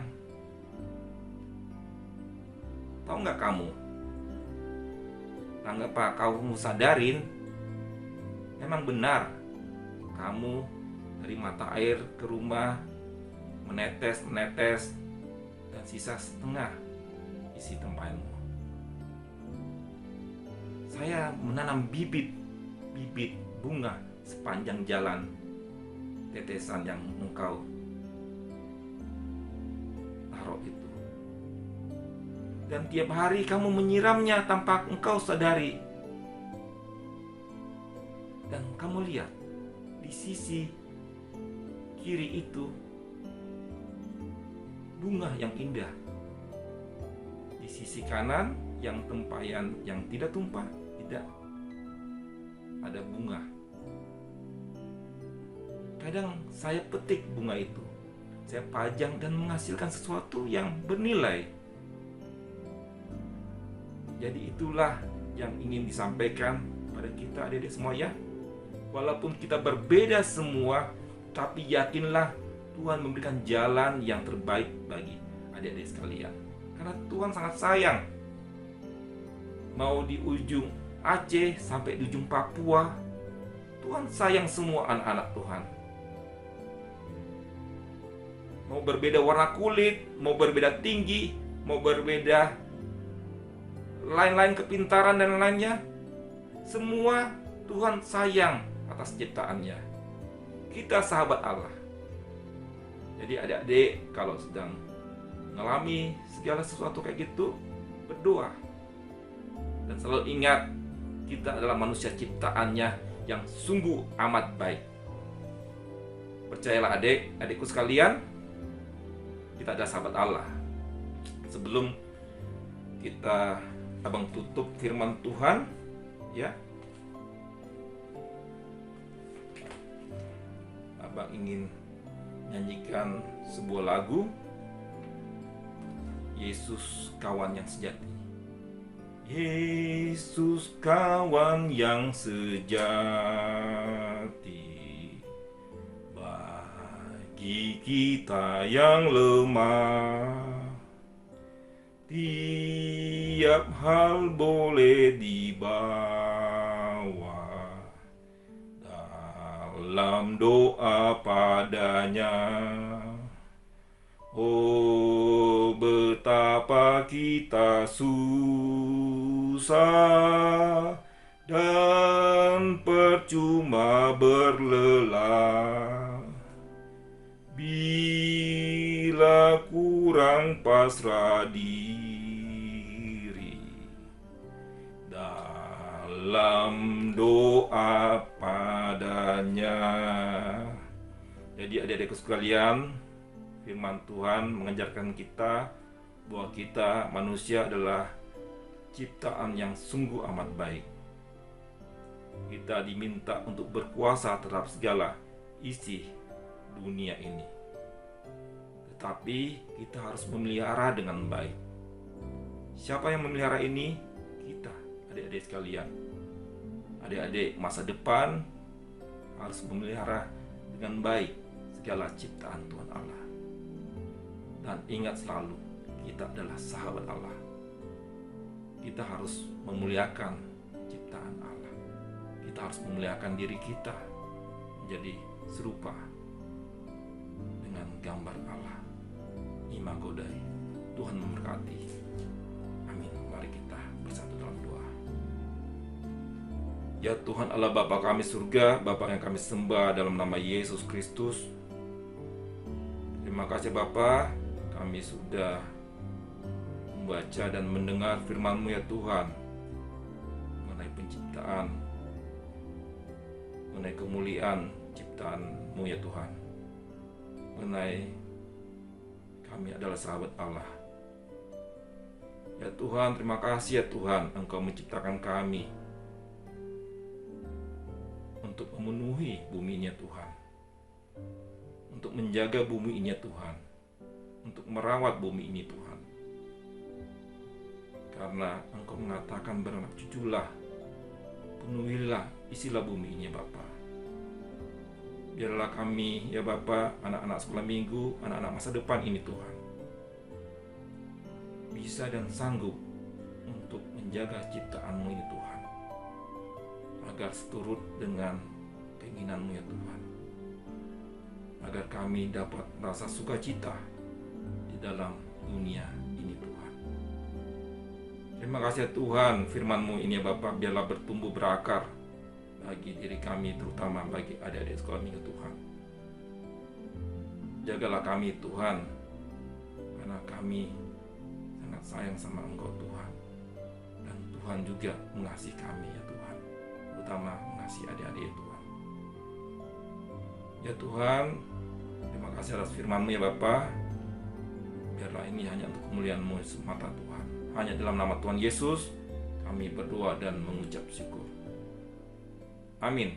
Tahu nggak kamu, tanpa kamu sadarin, memang benar kamu dari mata air ke rumah menetes, dan sisa setengah isi tempayanmu. Saya menanam bibit bunga sepanjang jalan tetesan yang engkau taruh itu. Dan tiap hari kamu menyiramnya tanpa engkau sadari. Dan kamu lihat di sisi kiri itu bunga yang indah. Di sisi kanan yang tempayan yang tidak tumpah, tidak ada bunga. Kadang saya petik bunga itu, saya pajang dan menghasilkan sesuatu yang bernilai. Jadi itulah yang ingin disampaikan pada kita adik-adik semua ya. Walaupun kita berbeda semua, tapi yakinlah Tuhan memberikan jalan yang terbaik bagi adik-adik sekalian. Karena Tuhan sangat sayang. Mau di ujung Aceh sampai di ujung Papua, Tuhan sayang semua anak-anak Tuhan. Mau berbeda warna kulit, mau berbeda tinggi, mau berbeda lain-lain kepintaran dan lainnya, semua Tuhan sayang atas ciptaannya. Kita sahabat Allah. Jadi adik-adik kalau sedang mengalami segala sesuatu kayak gitu, berdoa. Dan selalu ingat, kita adalah manusia ciptaannya yang sungguh amat baik. Percayalah adikku sekalian, kita adalah sahabat Allah. Sebelum kita abang tutup firman Tuhan, ya, abang ingin nyanyikan sebuah lagu, Yesus kawan yang sejati. Yesus kawan yang sejati, bagi kita yang lemah, tiap hal boleh dibawa dalam doa padanya. Oh, betapa kita susah dan percuma berlelah bila kurang pasrah diri dalam doa padanya. Jadi adik-adikku sekalian, firman Tuhan mengajarkan kita bahwa kita manusia adalah ciptaan yang sungguh amat baik. Kita diminta untuk berkuasa terhadap segala isi dunia ini. Tetapi kita harus memelihara dengan baik. Siapa yang memelihara ini? Kita, adik-adik sekalian. Adik-adik masa depan harus memelihara dengan baik segala ciptaan Tuhan Allah. Dan ingat selalu, kita adalah sahabat Allah. Kita harus memuliakan ciptaan Allah. Kita harus memuliakan diri kita menjadi serupa dengan gambar Allah, imago Dei. Tuhan memberkati. Amin. Mari kita bersatu dalam doa. Ya Tuhan Allah Bapa kami surga, Bapa yang kami sembah dalam nama Yesus Kristus. Terima kasih Bapa, kami sudah membaca dan mendengar firman-Mu ya Tuhan, mengenai penciptaan, mengenai kemuliaan ciptaan-Mu ya Tuhan, mengenai kami adalah sahabat Allah. Ya Tuhan, terima kasih ya Tuhan, Engkau menciptakan kami untuk memenuhi bumi ini ya Tuhan, untuk menjaga bumi ini ya Tuhan, untuk merawat bumi ini Tuhan. Karena Engkau mengatakan beranak cuculah, penuhilah, isilah bumi ini ya Bapa. Biarlah kami ya Bapa, anak-anak sekolah minggu, anak-anak masa depan ini Tuhan, bisa dan sanggup untuk menjaga ciptaan-Mu ini Tuhan, agar seturut dengan keinginan-Mu ya Tuhan, agar kami dapat merasa sukacita di dalam dunia ini Tuhan. Terima kasih ya Tuhan, firman-Mu ini ya Bapa, biarlah bertumbuh berakar bagi diri kami, terutama bagi adik-adik sekolah minggu Tuhan. Jagalah kami Tuhan, karena kami sangat sayang sama Engkau Tuhan, dan Tuhan juga mengasihi kami ya Tuhan, terutama mengasihi adik-adik Tuhan. Ya Tuhan, terima kasih atas firman-Mu ya Bapa. Biarlah ini hanya untuk kemuliaan-Mu semata Tuhan. Hanya dalam nama Tuhan Yesus kami berdoa dan mengucap syukur. Amin.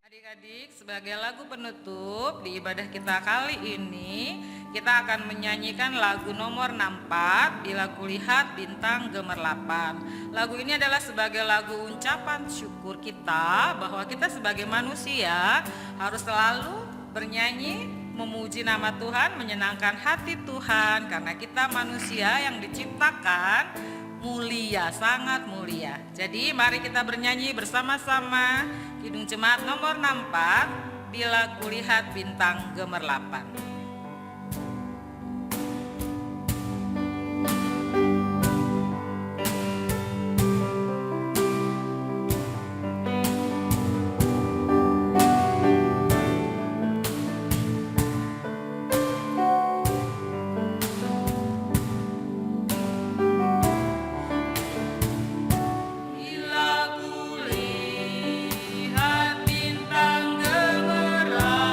Adik-adik, sebagai lagu penutup di ibadah kita kali ini, kita akan menyanyikan lagu nomor 64, Bila Kulihat Bintang Gemerlapan. Lagu ini adalah sebagai lagu ucapan syukur kita bahwa kita sebagai manusia harus selalu bernyanyi, memuji nama Tuhan, menyenangkan hati Tuhan, karena kita manusia yang diciptakan mulia, sangat mulia. Jadi mari kita bernyanyi bersama-sama Kidung Jemaat nomor 64, Bila Kulihat Bintang Gemerlapan. Bintang gemerlapan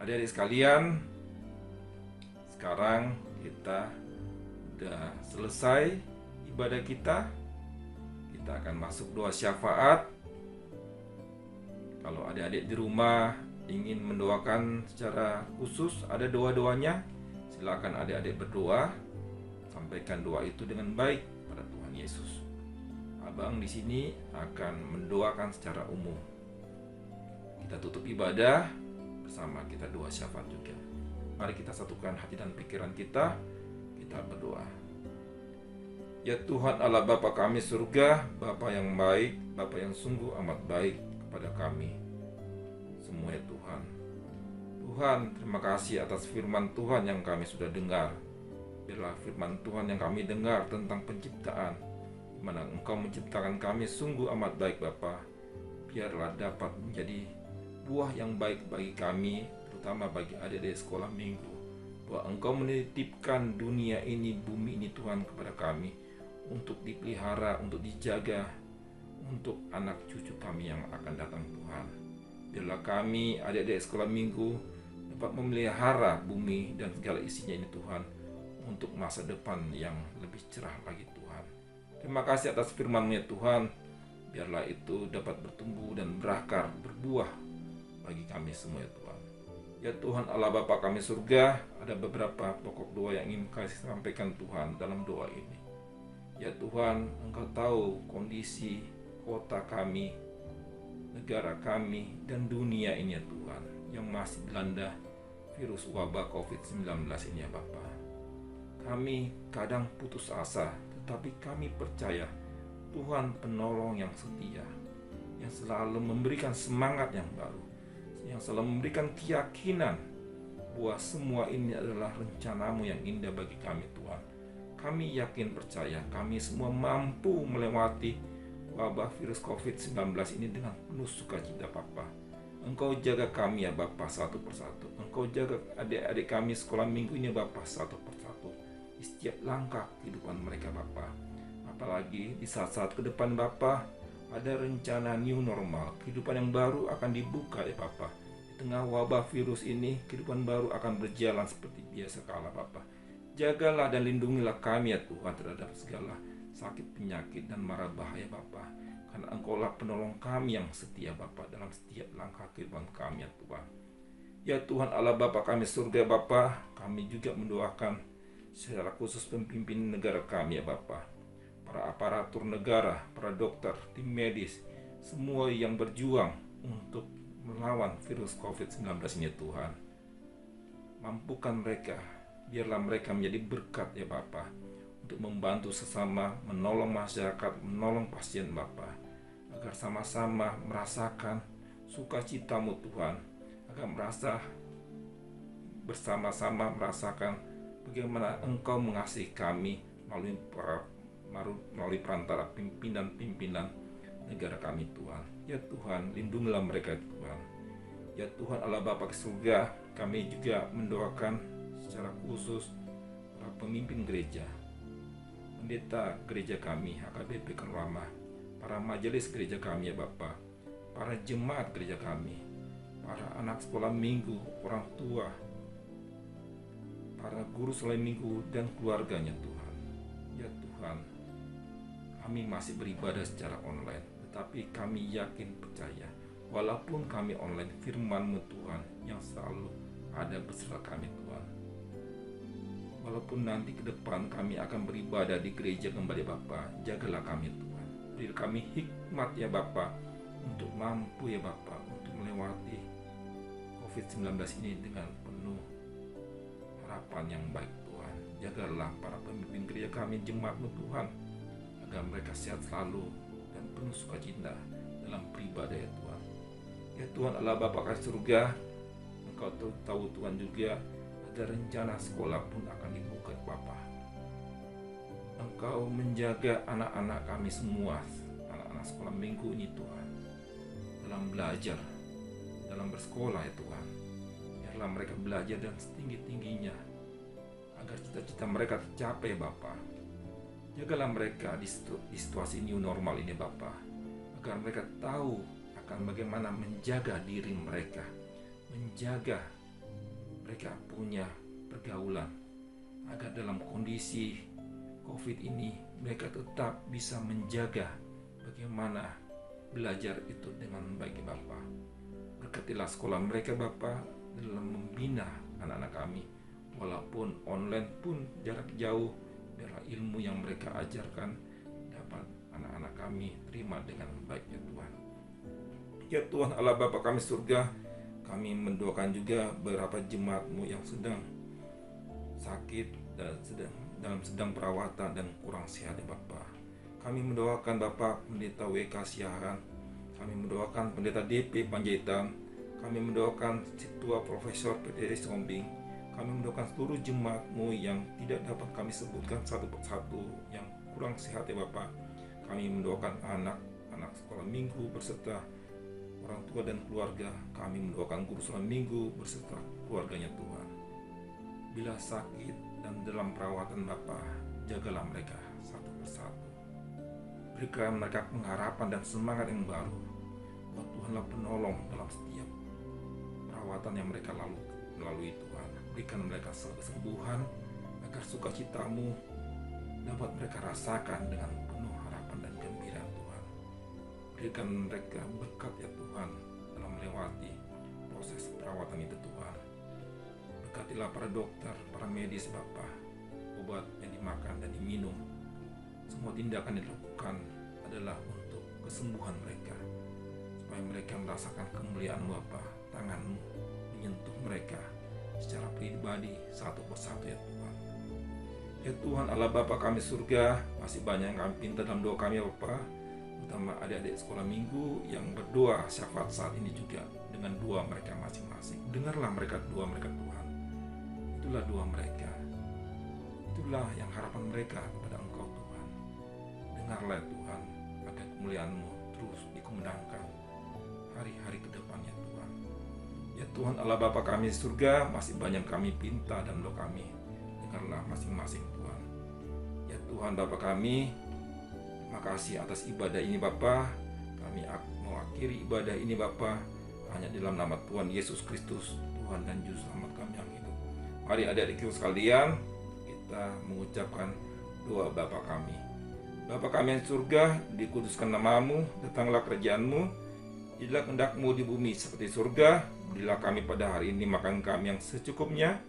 Adik-adik sekalian, sekarang kita udah selesai ibadah kita. Kita akan masuk doa syafaat. Kalau adik-adik di rumah ingin mendoakan secara khusus, ada doa-doanya, silakan adik-adik berdoa. Sampaikan doa itu dengan baik pada Tuhan Yesus. Abang di sini akan mendoakan secara umum. Kita tutup ibadah bersama kita doa syafaat juga. Mari kita satukan hati dan pikiran kita berdoa. Ya Tuhan Allah Bapa kami surga, Bapa yang baik, Bapa yang sungguh amat baik kepada kami semua ya Tuhan. Tuhan, terima kasih atas firman Tuhan yang kami sudah dengar. Biarlah firman Tuhan yang kami dengar tentang penciptaan, di mana Engkau menciptakan kami sungguh amat baik Bapa. Biarlah dapat menjadi buah yang baik bagi kami, terutama bagi adik-adik sekolah minggu. Bahwa Engkau menitipkan dunia ini, bumi ini Tuhan kepada kami untuk dipelihara, untuk dijaga, untuk anak cucu kami yang akan datang Tuhan. Biarlah kami adik-adik sekolah minggu dapat memelihara bumi dan segala isinya ini Tuhan, untuk masa depan yang lebih cerah lagi Tuhan. Terima kasih atas firman-Mu ya Tuhan. Biarlah itu dapat bertumbuh dan berakar, berbuah bagi kami semua ya Tuhan. Ya Tuhan Allah Bapa kami surga, ada beberapa pokok doa yang ingin kami sampaikan Tuhan dalam doa ini. Ya Tuhan, Engkau tahu kondisi kota kami, negara kami, dan dunia ini ya Tuhan, yang masih dilanda virus wabah COVID-19 ini ya Bapa. Kami kadang putus asa, tetapi kami percaya Tuhan penolong yang setia, yang selalu memberikan semangat yang baru, yang selalu memberikan keyakinan bahwa semua ini adalah rencana-Mu yang indah bagi kami Tuhan. Kami yakin percaya kami semua mampu melewati wabah virus COVID-19 ini dengan penuh sukacita Bapa. Engkau jaga kami ya Bapa satu persatu. Engkau jaga adik-adik kami sekolah minggu ini Bapa satu persatu. Di setiap langkah kehidupan mereka Bapa. Apalagi di saat-saat ke depan Bapa, ada rencana new normal. Kehidupan yang baru akan dibuka ya Bapa. Di tengah wabah virus ini, kehidupan baru akan berjalan seperti biasa kala Bapa. Jagalah dan lindungilah kami ya Tuhan terhadap segala sakit, penyakit, dan mara bahaya Bapa. Karena Engkaulah penolong kami yang setia Bapa dalam setiap langkah kehidupan kami ya Tuhan. Ya Tuhan Allah Bapa kami surga Bapa, kami juga mendoakan secara khusus pemimpin negara kami ya Bapa. Para aparatur negara, para dokter, tim medis, semua yang berjuang untuk melawan virus COVID-19 ini ya Tuhan. Mampukan mereka, biarlah mereka menjadi berkat ya Bapa, untuk membantu sesama, menolong masyarakat, menolong pasien Bapa, agar sama-sama merasakan sukacita-Mu Tuhan, agar merasa bersama-sama merasakan bagaimana Engkau mengasihi kami melalui perantara pimpinan-pimpinan negara kami Tuhan. Ya Tuhan, lindungilah mereka Tuhan. Ya Tuhan Allah Bapa di surga, kami juga mendoakan secara khusus para pemimpin gereja, pendeta gereja kami, HKBP Kerama, para majelis gereja kami ya Bapa, para jemaat gereja kami, para anak sekolah minggu, orang tua, para guru sekolah minggu dan keluarganya Tuhan. Ya Tuhan, kami masih beribadah secara online, tetapi kami yakin percaya, walaupun kami online, firman-Mu Tuhan yang selalu ada beserta kami Tuhan. Walaupun nanti ke depan kami akan beribadah di gereja kembali Bapa, jagalah kami Tuhan. Beri kami hikmat ya Bapa, untuk mampu ya Bapa, untuk melewati COVID-19 ini dengan penuh harapan yang baik Tuhan. Jagalah para pemimpin gereja kami, jemaat-Mu Tuhan, agar mereka sehat selalu dan penuh sukacita dalam beribadah ya Tuhan. Ya Tuhan Allah Bapa kasih surga, Engkau tahu Tuhan juga ada rencana sekolah pun akan dibuka Bapa. Engkau menjaga anak-anak kami semua, anak-anak sekolah minggu ini Tuhan, dalam belajar, dalam bersekolah ya Tuhan. Biarlah mereka belajar dan setinggi-tingginya, agar cita-cita mereka tercapai Bapa. Jagalah mereka di situasi new normal ini Bapa, agar mereka tahu akan bagaimana menjaga diri mereka, menjaga mereka punya pergaulan, agar dalam kondisi COVID ini mereka tetap bisa menjaga bagaimana belajar itu dengan baik Bapa. Berkatilah sekolah mereka Bapa dalam membina anak-anak kami, walaupun online pun jarak jauh, biarlah ilmu yang mereka ajarkan dapat anak-anak kami terima dengan baik ya Tuhan. Ya Tuhan Allah Bapa kami surga, kami mendoakan juga beberapa jemaat-Mu yang sedang sakit dan sedang perawatan dan kurang sehat ya Bapa. Kami mendoakan Bapa Pendeta WK Siahan, kami mendoakan Pendeta DP Panjaitan, kami mendoakan Situa Profesor PDD Sombing, kami mendoakan seluruh jemaat-Mu yang tidak dapat kami sebutkan satu persatu yang kurang sehat ya Bapa. Kami mendoakan anak-anak sekolah minggu berserta orang tua dan keluarga. Kami mendoakan guru sekolah minggu berserta keluarganya Tuhan. Bila sakit dan dalam perawatan Bapa, jagalah mereka satu persatu. Berikan mereka pengharapan dan semangat yang baru. Bahwa Tuhanlah penolong dalam setiap perawatan yang mereka melalui Tuhan. Berikan mereka kesembuhan agar sukacita-Mu dapat mereka rasakan dengan penuh harapan dan gembira Tuhan. Berikan mereka berkat ya Tuhan dalam melewati proses perawatan itu Tuhan. Berkatilah para dokter, para medis Bapa, obat yang dimakan dan diminum. Semua tindakan yang dilakukan adalah untuk kesembuhan mereka, supaya mereka merasakan kemuliaan Bapa, tangan-Mu menyentuh mereka secara pribadi satu persatu ya Tuhan. Ya Tuhan Allah Bapa kami surga, masih banyak yang kami pinta dalam doa kami ya Bapa, terutama adik-adik sekolah minggu yang berdoa syafaat saat ini juga dengan doa mereka masing-masing. Dengarlah mereka doa mereka Tuhan. Itulah doa mereka. Itulah yang harapan mereka kepada Engkau Tuhan. Dengarlah Tuhan, agar kemuliaan-Mu terus dikumandangkan hari-hari ke depannya Tuhan. Ya Tuhan Allah Bapa kami di surga, masih banyak kami pinta dan doa kami. Dengarlah masing-masing Tuhan. Ya Tuhan Bapa kami, terima kasih atas ibadah ini Bapa. Kami mau akhiri ibadah ini Bapa hanya dalam nama Tuhan Yesus Kristus, Tuhan dan Juru Selamat kami yang hidup. Mari adik-adikku sekalian, kita mengucapkan doa Bapa kami. Bapa kami yang di surga, dikuduskan nama-Mu, datanglah kerajaan-Mu, jadilah kehendak-Mu di bumi seperti surga. Berilah kami pada hari ini makan kami yang secukupnya,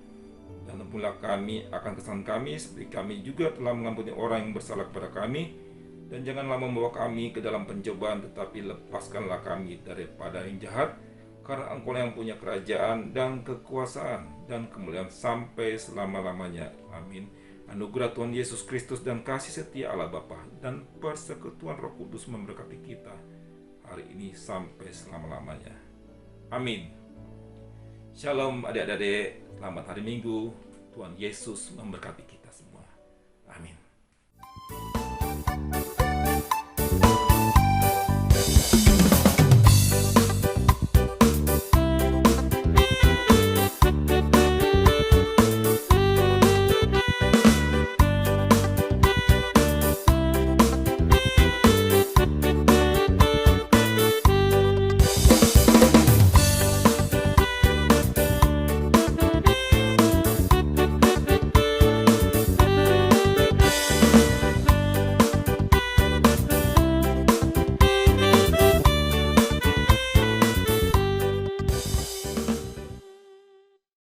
dan ampunilah kami akan kesalahan kami, seperti kami juga telah mengampuni orang yang bersalah kepada kami. Dan janganlah membawa kami ke dalam pencobaan, tetapi lepaskanlah kami daripada yang jahat, karena Engkau yang punya kerajaan dan kekuasaan dan kemuliaan sampai selama-lamanya. Amin. Anugerah Tuhan Yesus Kristus dan kasih setia Allah Bapa dan persekutuan Roh Kudus memberkati kita hari ini sampai selama-lamanya. Amin. Shalom adik-adik, selamat hari Minggu. Tuhan Yesus memberkati kita semua. Amin.